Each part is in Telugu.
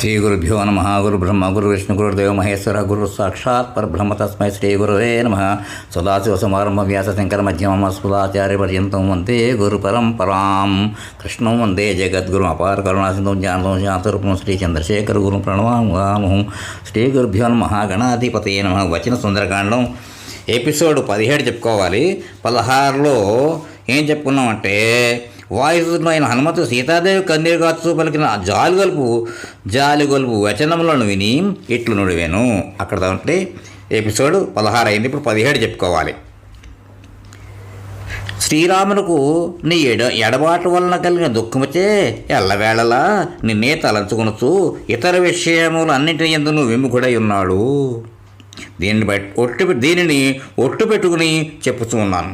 శ్రీ గురుభ్యో నమ. గురు బ్రహ్మ గురు విష్ణు గురుదేవ మహేశ్వర గురు సాక్షాత్ పరబ్రహ్మ తస్మై శ్రీ గురువే నమ. సదాశివ సమారంభ వ్యాస శంకర మధ్యమ స్ఫులాచార్య పర్యంతం వందే గురు పరంపరాం. కృష్ణం వందే జగద్గురు అపార కరుణాసింధం జ్ఞానం శాంతరూపం శ్రీ చంద్రశేఖర గురు ప్రణమాము. శ్రీ గురుభ్యో నమ. గణాధిపతయే నమ. వచన సుందరకాండం ఎపిసోడ్ 17 చెప్పుకోవాలి. 16లో ఏం చెప్పుకున్నామంటే, వాయుసులో అయిన హనుమతు సీతాదేవి కన్నీరుగాచు పలికిన జాలిగొలుపు వచనములను విని ఇట్లు నుడివేను. అక్కడ అంటే ఎపిసోడ్ 16 అయింది. ఇప్పుడు 17 చెప్పుకోవాలి. శ్రీరామునకు నీ ఎడబాటు వలన కలిగిన దుఃఖముచే ఎల్లవేళలా నిన్నే తలంచుకొనొచ్చు ఇతర విషయములు అన్నింటి యందు విముఖుడై ఉన్నాడు. దీనిని ఒట్టు పెట్టుకుని చెప్పుతూ ఉన్నాను.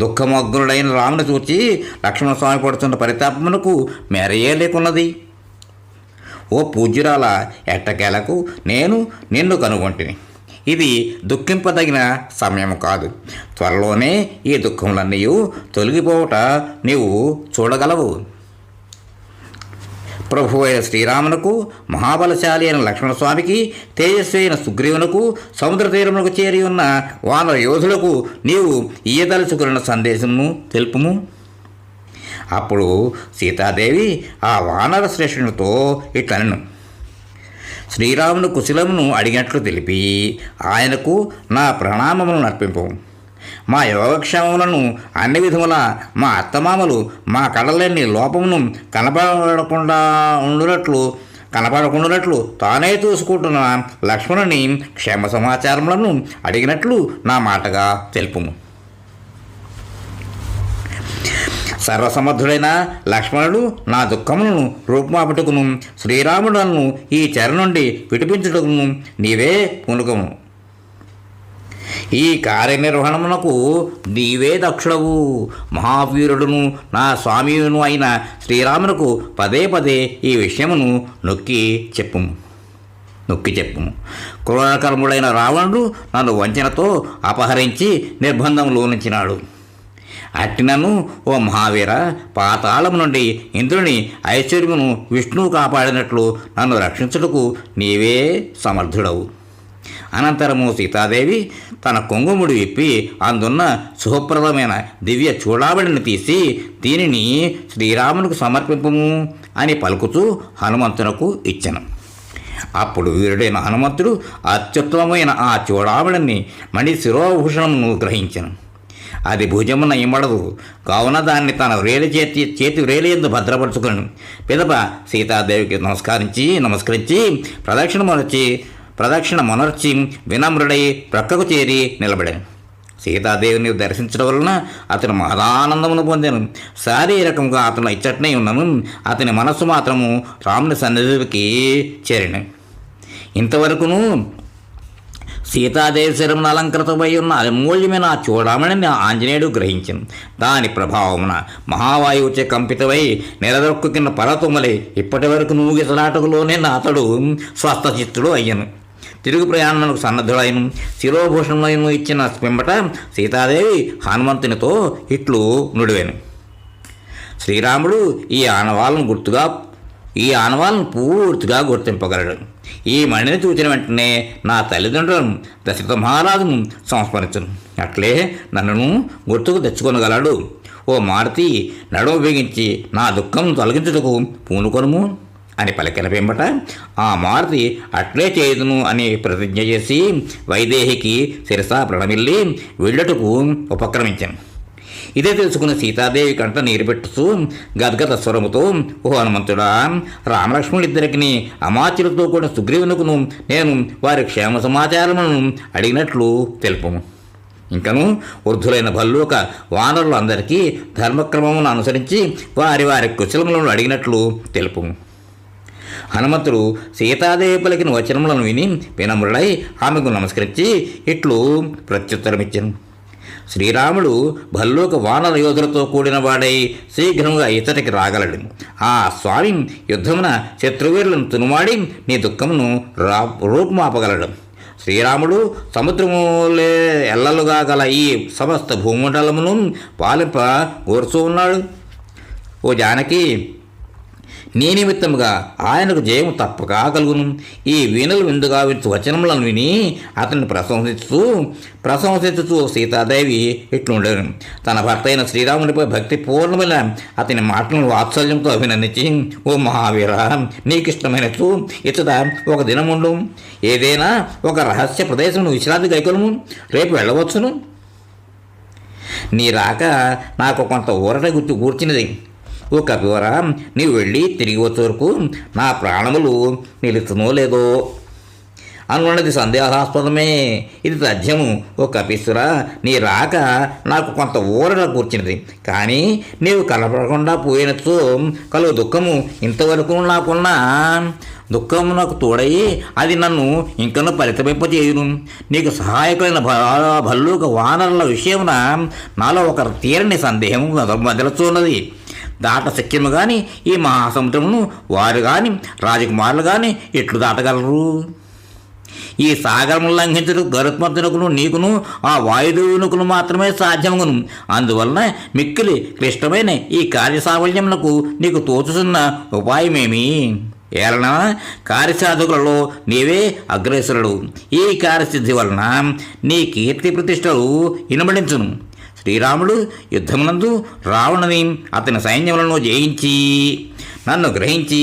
దుఃఖమగ్నుడైన రాముని చూచి లక్ష్మణస్వామి పడుతున్న పరితాపమునకు మేరయే లేకున్నది. ఓ పూజ్యురాల, ఎట్టకేలకు నేను నిన్ను కనుగొంటిని. ఇది దుఃఖింపదగిన సమయం కాదు. త్వరలోనే ఈ దుఃఖములన్నీ తొలగిపోవట నీవు చూడగలవు. ప్రభు అయిన శ్రీరామునకు, మహాబలశాలి అయిన లక్ష్మణస్వామికి, తేజస్వి అయిన సుగ్రీవునకు, సముద్ర తీరమునకు చేరి ఉన్న వానర యోధులకు నీవు ఇయ్యదలుచుకున్న సందేశము తెలుపుము. అప్పుడు సీతాదేవి ఆ వానర శ్రేష్ఠునితో ఇట్లనెను. శ్రీరామును కుశలమును అడిగినట్లు తెలిపి ఆయనకు నా ప్రణామములను అర్పింపు. మా యోగక్షేమములను అన్ని విధముల మా అత్తమామలు మా కళలన్నీ లోపమును కనపడకుండానట్లు తానే చూసుకుంటున్న లక్ష్మణుని క్షేమ సమాచారములను అడిగినట్లు నా మాటగా తెలుపుము. సర్వసమర్థుడైన లక్ష్మణుడు నా దుఃఖములను రూపుమాపుటకును శ్రీరాముడు నన్ను ఈ చెర నుండి విడిపించుటకును నీవే పూనుకము. ఈ కార్యనిర్వహణమునకు నీవే దక్షుడవు. మహావీరుడును నా స్వామియును అయిన శ్రీరామునకు పదే పదే ఈ విషయమును నొక్కి చెప్పుము. క్రూరకర్ముడైన రావణుడు నన్ను వంచనతో అపహరించి నిర్బంధంలో ఉంచినాడు. అట్టినను ఓ మహావీర, పాతాళము నుండి ఇంద్రుని ఐశ్వర్యమును విష్ణువు కాపాడినట్లు నన్ను రక్షించుటకు నీవే సమర్థుడవు. అనంతరము సీతాదేవి తన కొంగుముడి విప్పి అందున్న శుభప్రదమైన దివ్య చూడామణిని తీసి దీనిని శ్రీరామునికి సమర్పింపము అని పలుకుతూ హనుమంతునకు ఇచ్చెను. అప్పుడు వీరుడైన హనుమంతుడు అత్యుత్తమమైన ఆ చూడామణిని మణి శిరోభూషణమును గ్రహించెను. అది భుజమున ఇమ్మడదు కావున దాన్ని తన చేతి వ్రేలియందు భద్రపరుచుకుని పిదప సీతాదేవికి నమస్కరించి ప్రదక్షిణ మొనర్చి వినమ్రుడై ప్రక్కకు చేరి నిలబడాను. సీతాదేవిని దర్శించడం వలన అతను మహదానందమును పొందాను. శారీరకంగా అతను ఇచ్చట్నే ఉన్నాను. అతని మనస్సు మాత్రము రాముని సన్నిధికి చేరిన. ఇంతవరకును సీతాదేవి శరమును అలంకృతమై ఉన్న అమూల్యమైన ఆ చూడమణిని ఆంజనేయుడు గ్రహించను. దాని ప్రభావమున మహావాయువుచే కంపితమై నిలదొక్కుకిన్న పర్వతములై ఇప్పటి వరకు నూగిసలాటకులోనే అతడు స్వస్థచిత్తుడు అయ్యను. తిరుగు ప్రయాణములకు సన్నద్ధుడైన శిరోభూషణులను ఇచ్చిన పిమ్మట సీతాదేవి హనుమంతునితో ఇట్లు నుడివేను. శ్రీరాముడు ఈ ఆనవాళ్ళను పూర్తిగా గుర్తింపగలడు. ఈ మణిని చూచిన వెంటనే నా తల్లిదండ్రులను దశరథ మహారాజును సంస్మరించను. అట్లే నన్ను గుర్తుకు తెచ్చుకొనగలడు. ఓ మారుతి, నడుము బిగించి నా దుఃఖం తొలగించుటకు పూనుకొనుము అని పలికిన పిమ్మట ఆ మారుతి అట్లే చేయుదును అని ప్రతిజ్ఞ చేసి వైదేహికి శిరసా ప్రణమిల్లి వెళ్ళటకు ఉపక్రమించాను. ఇదే తెలుసుకున్న సీతాదేవి కంట నీరు పెట్టుతూ గద్గద స్వరముతో, ఓ హనుమంతుడా, రామలక్ష్మణులిద్దరికి అమాత్యులతో కూడిన సుగ్రీవునకును నేను వారి క్షేమ సమాచారములను అడిగినట్లు తెలుపము. ఇంకను వృద్ధులైన భల్లూక వానరులు అందరికీ ధర్మక్రమమును అనుసరించి వారి కుశలములను అడిగినట్లు తెలుపము. హనుమంతుడు సీతాదేవి పలికిన వచనములను విని వినమ్రుడై ఆమెకు నమస్కరించి ఇట్లు ప్రత్యుత్తరమిచ్చాను. శ్రీరాముడు భల్లూక వానర యోధులతో కూడిన వాడై శీఘ్రంగా ఇతడికి రాగలడు. ఆ స్వామి యుద్ధమున శత్రువీరులను తునుమాడి నీ దుఃఖమును రూపుమాపగలడు. శ్రీరాముడు సముద్రములే ఎల్లలుగా గల ఈ సమస్త భూమండలమును పాలింప కోరుతూ ఉన్నాడు. ఓ జానకి, నీ నిమిత్తముగా ఆయనకు జయము తప్పక కలుగును. ఈ వీణలు విందుగా వించు వచనములను విని అతన్ని ప్రశంసించుతూ సీతాదేవి ఇట్లుండేను. తన భర్త అయిన శ్రీరామునిపై భక్తి పూర్ణమైన అతని మాటలను వాత్సల్యంతో అభినందించి, ఓ మహావీర, నీకిష్టమైనట్లు ఇచ్చట ఒక దినముండు. ఏదైనా ఒక రహస్య ప్రదేశం విశ్రాంతి గైకొను. రేపు వెళ్ళవచ్చును. నీ రాక నాకు కొంత ఊరట కూర్చున్నది. ఓ కపివర, నీవు వెళ్ళి తిరిగి వచ్చే వరకు నా ప్రాణములు నిలుచునో లేదో అనున్నది సందేహాస్పదమే. ఇది తథ్యము. ఓ కపీశ్వర, నీ రాక నాకు కొంత ఊరట కూర్చున్నది. కానీ నీవు కనపడకుండా పోయినచో కలుగు దుఃఖము ఇంతవరకు నాకున్న దుఃఖము నాకు తోడయి అది నన్ను ఇంకనూ పరితమింపచేయును. నీకు సహాయకులైన భల్లూక వానరుల విషయమున నాలో ఒక తీరని సందేహం మొదలుచున్నది. దాట శక్యము కానీ ఈ మహాసముద్రమును వారు కానీ రాజకుమారులు కానీ ఎట్లు దాటగలరు? ఈ సాగరమును లంఘించడం గరుత్మంతునకును నీకును ఆ వాయుదేవునకును మాత్రమే సాధ్యమగును. అందువలన మిక్కిలి క్లిష్టమైన ఈ కార్యసాఫల్యమునకు నీకు తోచుతున్న ఉపాయమేమి? ఏలన కార్యసాధకులలో నీవే అగ్రేసరుడు. ఈ కార్యసిద్ధి వలన నీ కీర్తి ప్రతిష్టలు ఇనబడించును. శ్రీరాముడు యుద్ధమునందు రావణుని అతని సైన్యములను జయించి నన్ను గ్రహించి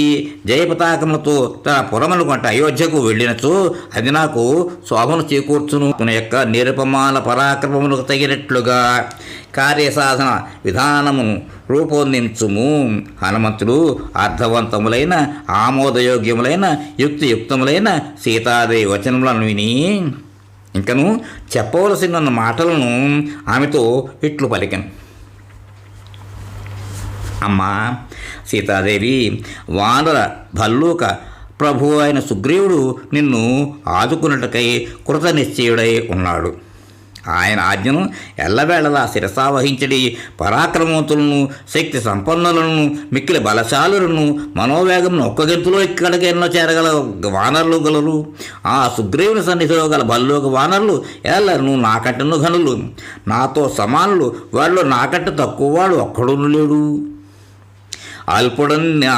జయపతాకములతో తన పురములు కొంట అయోధ్యకు వెళ్ళినచో అది నాకు శోభను చేకూర్చును. తన యొక్క నిరుపమాన పరాక్రమములకు తగినట్లుగా కార్యసాధన విధానమును రూపొందించుము. హనుమంతుడు అర్థవంతములైన ఆమోదయోగ్యములైన యుక్తియుక్తములైన సీతాదేవి వచనములను విని ఇంకను చెప్పవలసిన మాటలను ఆమెతో ఇట్లు పలికెను. అమ్మా సీతాదేవి, వానర భల్లూక ప్రభు అయిన సుగ్రీవుడు నిన్ను ఆదుకున్నట్టుకై కృతనిశ్చయుడై ఉన్నాడు. ఆయన ఆజ్ఞను ఎల్లవేళలా శిరసావహించడి పరాక్రమవంతులను, శక్తి సంపన్నులను, మిక్కిలి బలశాలులను, మనోవేగంను ఒక్క గెంతులో ఇక్కడికెన్నో చేరగల వానరులు గలరు. ఆ సుగ్రీవుని సన్నిధిలో గల భల్లూక వానరులు ఎల్లరూ నాకంటను ఘనులు, నాతో సమానులు. వాళ్ళు నాకంటే తక్కువ వాడు ఒక్కడును లేడు.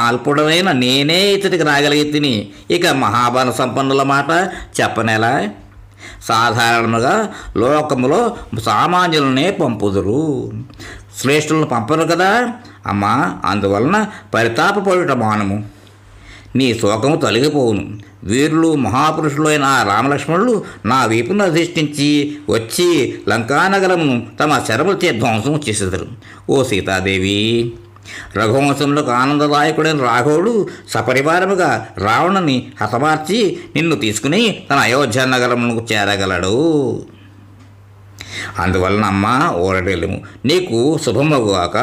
అల్పుడనైన నేనే ఇతడికి రాగలిగి తిని ఇక మహాబల సంపన్నుల మాట చెప్పనేలా? సాధారణంగా లోకములో సామాన్యులనే పంపుదురు, శ్రేష్ఠులను పంపరు కదా అమ్మా. అందువలన పరితాపపడుట మానము. నీ శోకము తొలగిపోవును. వీరులు మహాపురుషులు అయిన రామలక్ష్మణులు నా వీపును అధిష్ఠించి వచ్చి లంకానగరమును తమ శరములచే ధ్వంసం చేసేదరు. ఓ సీతాదేవి, రఘువంశంలోకి ఆనందదాయకుడైన రాఘవుడు సపరివారముగా రావణుని హతమార్చి నిన్ను తీసుకుని తన అయోధ్య నగరమునకు చేరగలడు. అందువలన అమ్మా ఊరటెలుము. నీకు శుభమగుగాక.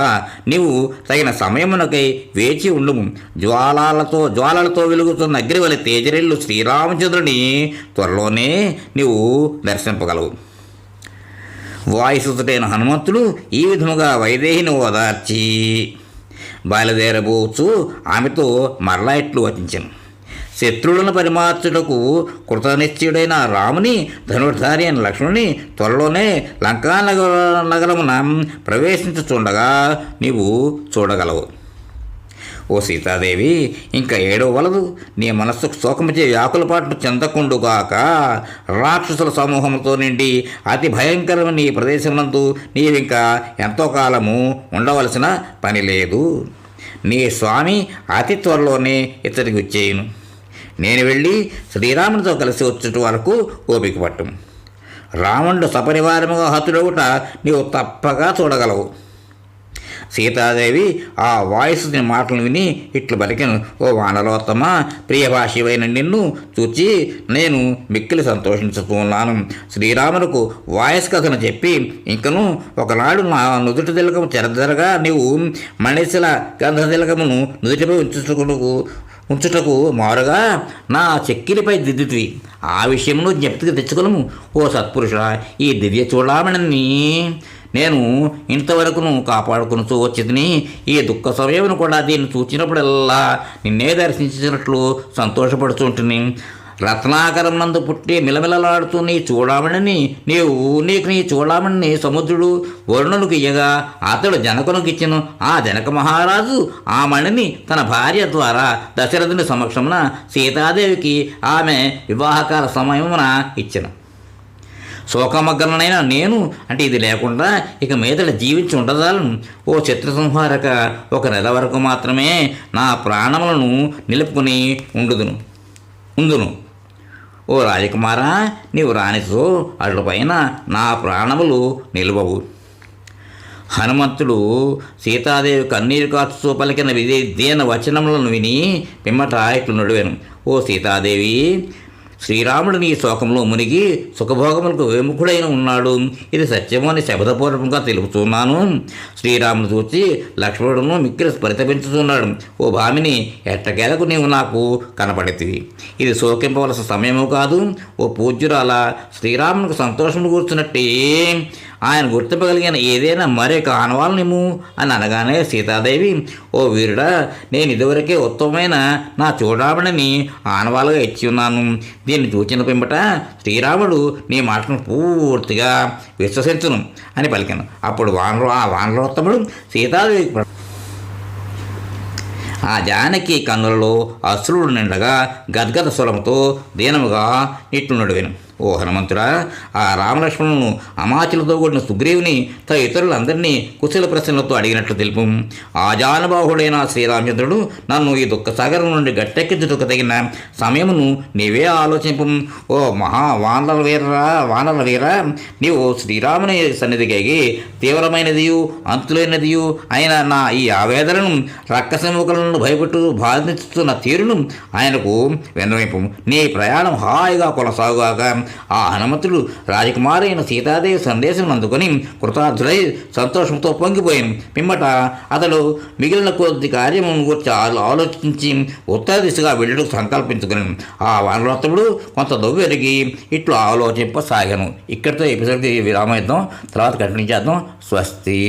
నీవు తగిన సమయమునకై వేచి ఉండుము. జ్వాలలతో వెలుగుతున్న అగ్నివలి తేజరిల్లు శ్రీరామచంద్రుని త్వరలోనే నీవు దర్శింపగలవు. వాయుసుతుడైన హనుమంతుడు ఈ విధముగా వైదేహిని ఓదార్చి బయలుదేరబోచు ఆమెతో మరలా ఇట్లు వచించెను. శత్రువులను పరిమార్చుటకు కృతనిశ్చయుడైన రాముని, ధనుర్ధారి అయిన లక్ష్మణుని త్వరలోనే లంకానగరమున ప్రవేశించుచుండగా నీవు చూడగలవు. ఓ సీతాదేవి, ఇంకా ఏడవలదు. నీ మనస్సుకు శోకముచే వ్యాకులపాట్లు చెందకుండుగాక. రాక్షసుల సమూహంతో నిండి అతి భయంకరమైన ఈ ప్రదేశమునందు నీవింకా ఎంతో కాలము ఉండవలసిన పని లేదు. నీ స్వామి అతి త్వరలోనే ఇతడికి వచ్చేయును. నేను వెళ్ళి శ్రీరామునితో కలిసి వచ్చేట వరకు ఓపిక పట్టుము. రావణుడు సపరివారముగా హతుడవుట నీవు తప్పగా చూడగలవు. సీతాదేవి ఆ వాయుసుని మాటలు విని ఇట్లు పలికెను. ఓ వానరోత్తమ, ప్రియభాషివైన నిన్ను చూచి నేను మిక్కిలి సంతోషించుతున్నాను. శ్రీరాములకు వాయస్ కథను చెప్పి ఇంకను ఒకనాడు నా నుదుటి తిలకము చెరదరగా నీవు మణిశిల గంధ తిలకమును నుదుటిపై ఉంచుటకు మారుగా నా చెక్కిలిపై దిద్దుతివి. ఆ విషయమును జ్ఞప్తికి తెచ్చుకును. ఓ సత్పురుష, ఈ దివ్య చూడమని నేను ఇంతవరకును కాపాడుకుని వచ్చింది. ఈ దుఃఖ సమయమును కూడా దీన్ని చూచినప్పుడల్లా నిన్నే దర్శించినట్లు సంతోషపడుతుంటుంది. రత్నాకరం నందు పుట్టి మిలమిలలాడుతూ నీ చూడమని నీకు నీ చూడమని సముద్రుడు వరుణునికి ఇయ్యగా అతడు జనకునికి ఇచ్చెను. ఆ జనక మహారాజు ఆ మణిని తన భార్య ద్వారా దశరథుని సమక్షమున సీతాదేవికి ఆమె వివాహకాల సమయమున ఇచ్చెను. శోకమగ్ననైన నేను అంటే ఇది లేకుండా ఇక మీదట జీవించి ఉండదాలను. ఓ చిత్రసంహారక, ఒక నెల వరకు మాత్రమే నా ప్రాణములను నిలుపుకుని ఉందును. ఓ రాజకుమారా, నీవు రానితో అటుపైన నా ప్రాణములు నిలువవు. హనుమంతుడు సీతాదేవి కన్నీరు కాచుతూ పలికిన దీన వచనములను విని పిమ్మట ఇట్లు నడివాను. ఓ సీతాదేవి, శ్రీరాముడు నీ శోకంలో మునిగి సుఖభోగములకు విముఖుడైన ఉన్నాడు. ఇది సత్యము అని శబ్దపూర్వకంగా తెలుపుతున్నాను. శ్రీరాముడు చూచి లక్ష్మణుడును మిక్కిలి పరితపించుతున్నాడు. ఓ భామిని, ఎట్టకేలకు నీవు నాకు కనపడితివి. ఇది శోకింపవలసిన సమయము కాదు. ఓ పూజ్యురాల, శ్రీరామునికి సంతోషము కూర్చున్నట్టే ఆయన గుర్తింపగలిగిన ఏదైనా మరొక ఆనవాలనిము అని అనగానే సీతాదేవి, ఓ వీరుడా, నేను ఇదివరకే ఉత్తమమైన నా చూడమని ఆనవాలుగా ఇచ్చి ఉన్నాను. దీన్ని చూచిన పిమ్మట శ్రీరాముడు నీ మాటను పూర్తిగా విశ్వసించును అని పలికాను. అప్పుడు వానరోత్తముడు సీతాదేవి ఆ జానకి కన్నులలో అశ్రుడు నిండగా గద్గద స్వరముతో దీనముగా ఇట్లు నడివాను. ఓ హనుమంతుడా, ఆ రామలక్ష్మణులను అమాచులతో కూడిన సుగ్రీవుని ఇతరులందరినీ కుశల ప్రశ్నలతో అడిగినట్లు తెలుపు. ఆజానుబాహుడైన శ్రీరామచంద్రుడు నన్ను ఈ దుఃఖ సాగరం నుండి గట్టెక్కించుటకు తగిన సమయమును నీవే ఆలోచింపు. ఓ వానర వీరా, నీవు శ్రీరాముని సన్నిధికి తీవ్రమైనదియు అంతులైనదియు అయిన నా ఈ ఆవేదనను రక్కసముఖులను భయపెట్టు బాధిస్తున్న తీరును ఆయనకు విన్నవింపు. నీ ప్రయాణం హాయిగా కొనసాగుగాక. ఆ హనుమంతుడు రాజకుమారి అయిన సీతాదేవి సందేశం అందుకొని కృతార్థుడై సంతోషంతో పొంగిపోయాను. పిమ్మట అతడు మిగిలిన కొద్ది కార్యమును గురించి ఆలోచించి ఉత్తర దిశగా వెళ్ళుటకు సంకల్పించుకుని ఆ వానరోత్తముడు కొంత దొవ్వెరిగి ఇట్లు ఆలోచింపసాగాను. ఇక్కడితో ఎపిసోడ్ విరామం ఇద్దాం, తర్వాత కంటిన్యూ చేద్దాం. స్వస్తి.